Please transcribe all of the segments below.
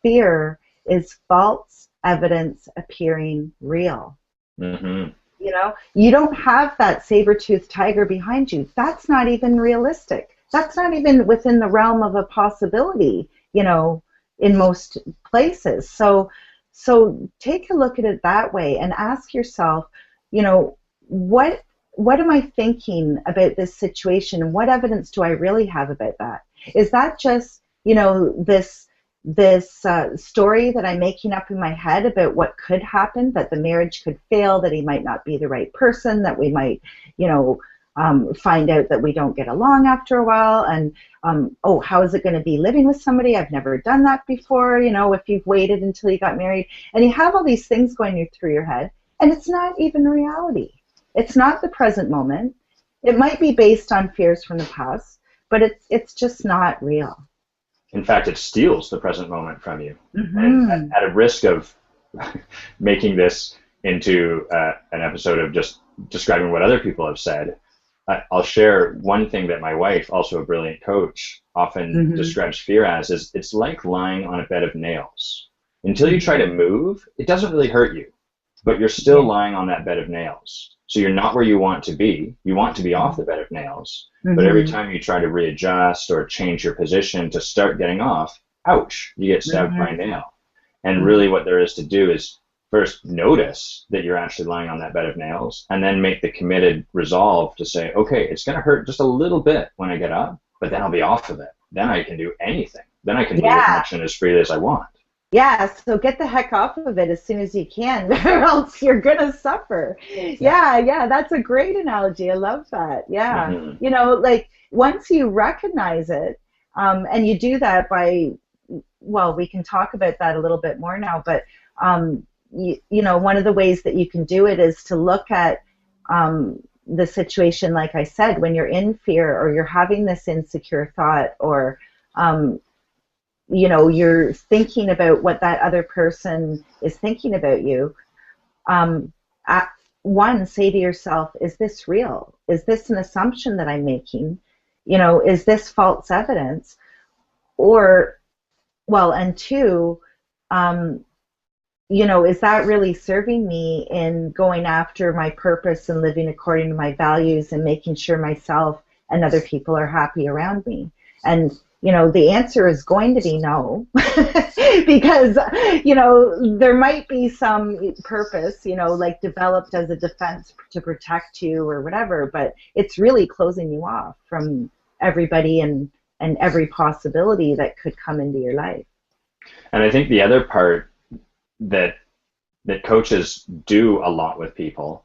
fear is false evidence appearing real. Mm-hmm. You know, you don't have that saber-toothed tiger behind you. That's not even realistic. That's not even within the realm of a possibility, you know, in most places. So take a look at it that way and ask yourself, you know, what am I thinking about this situation, and what evidence do I really have about that? Is that just, you know, this story that I'm making up in my head about what could happen, that the marriage could fail, that he might not be the right person, that we might, you know, find out that we don't get along after a while, and oh, how is it going to be living with somebody? I've never done that before, you know, if you've waited until you got married, and you have all these things going through your head, and it's not even reality. It's not the present moment. It might be based on fears from the past, but it's just not real. In fact, it steals the present moment from you. And Mm-hmm. at a risk of making this into an episode of just describing what other people have said, I'll share one thing that my wife, also a brilliant coach, often Mm-hmm. describes fear as, is it's like lying on a bed of nails. Until you try to move, it doesn't really hurt you, but you're still Yeah. lying on that bed of nails. So you're not where you want to be. You want to be off the bed of nails. But every Mm-hmm. time you try to readjust or change your position to start getting off, ouch, you get stabbed by a Mm-hmm. nail. And really what there is to do is first notice that you're actually lying on that bed of nails, and then make the committed resolve to say, okay, it's going to hurt just a little bit when I get up, but then I'll be off of it. Then I can do anything. Then I can move as Yeah. much and as freely as I want. Yeah, so get the heck off of it as soon as you can, or else you're gonna suffer. Yeah. Yeah, that's a great analogy. I love that. Yeah. Mm-hmm. You know, like once you recognize it, and you do that by, well, we can talk about that a little bit more now, but you know, one of the ways that you can do it is to look at the situation, like I said, when you're in fear or you're having this insecure thought, or you know, you're thinking about what that other person is thinking about you. Um, One, say to yourself, is this real? Is this an assumption that I'm making? You know, is this false evidence? Or, well, and two, um, you know, is that really serving me in going after my purpose and living according to my values and making sure myself and other people are happy around me? And, you know, the answer is going to be no, because, you know, there might be some purpose, you know, like developed as a defense to protect you or whatever, but it's really closing you off from everybody and every possibility that could come into your life. And I think the other part that coaches do a lot with people,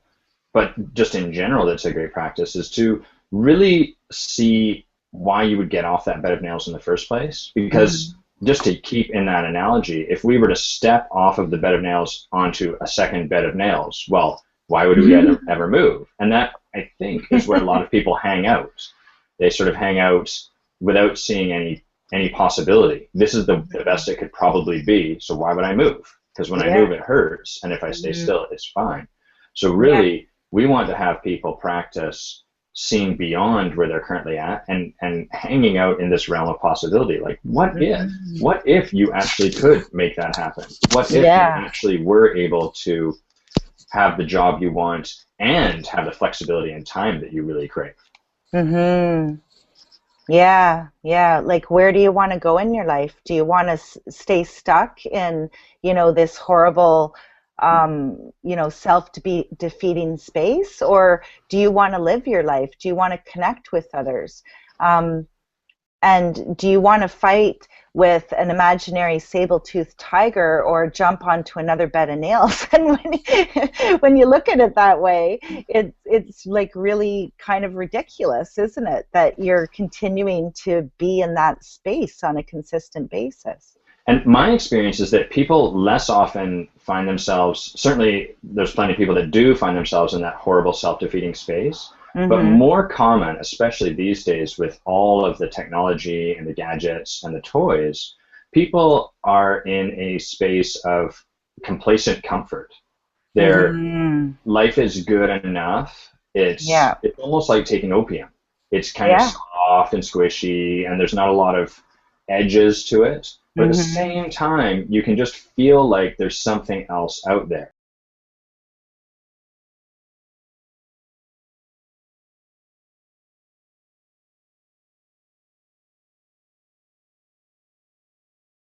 but just in general that's a great practice, is to really see why you would get off that bed of nails in the first place. Because just to keep in that analogy, if we were to step off of the bed of nails onto a second bed of nails, well, why would we ever move? And that, I think, is where a lot of people hang out. They sort of hang out without seeing any possibility. This is the best it could probably be, so why would I move? Because when I move, it hurts, and if I stay still, it's fine. So really, we want to have people practice seeing beyond where they're currently at and hanging out in this realm of possibility. Like, what if you actually could make that happen? What if you actually were able to have the job you want and have the flexibility and time that you really crave? Mm-hmm. Yeah, yeah. Like, where do you want to go in your life? Do you want to stay stuck in, you know, this horrible, you know, self-defeating space, or do you want to live your life? Do you want to connect with others? And do you want to fight with an imaginary saber-toothed tiger or jump onto another bed of nails? And when you look at it that way, it's like really kind of ridiculous, isn't it? That you're continuing to be in that space on a consistent basis. And my experience is that people less often find themselves, certainly there's plenty of people that do find themselves in that horrible self-defeating space, but more common, especially these days with all of the technology and the gadgets and the toys, people are in a space of complacent comfort. Their life is good enough. It's almost like taking opium. It's kind of soft and squishy, and there's not a lot of edges to it, but at the Mm-hmm. same time, you can just feel like there's something else out there.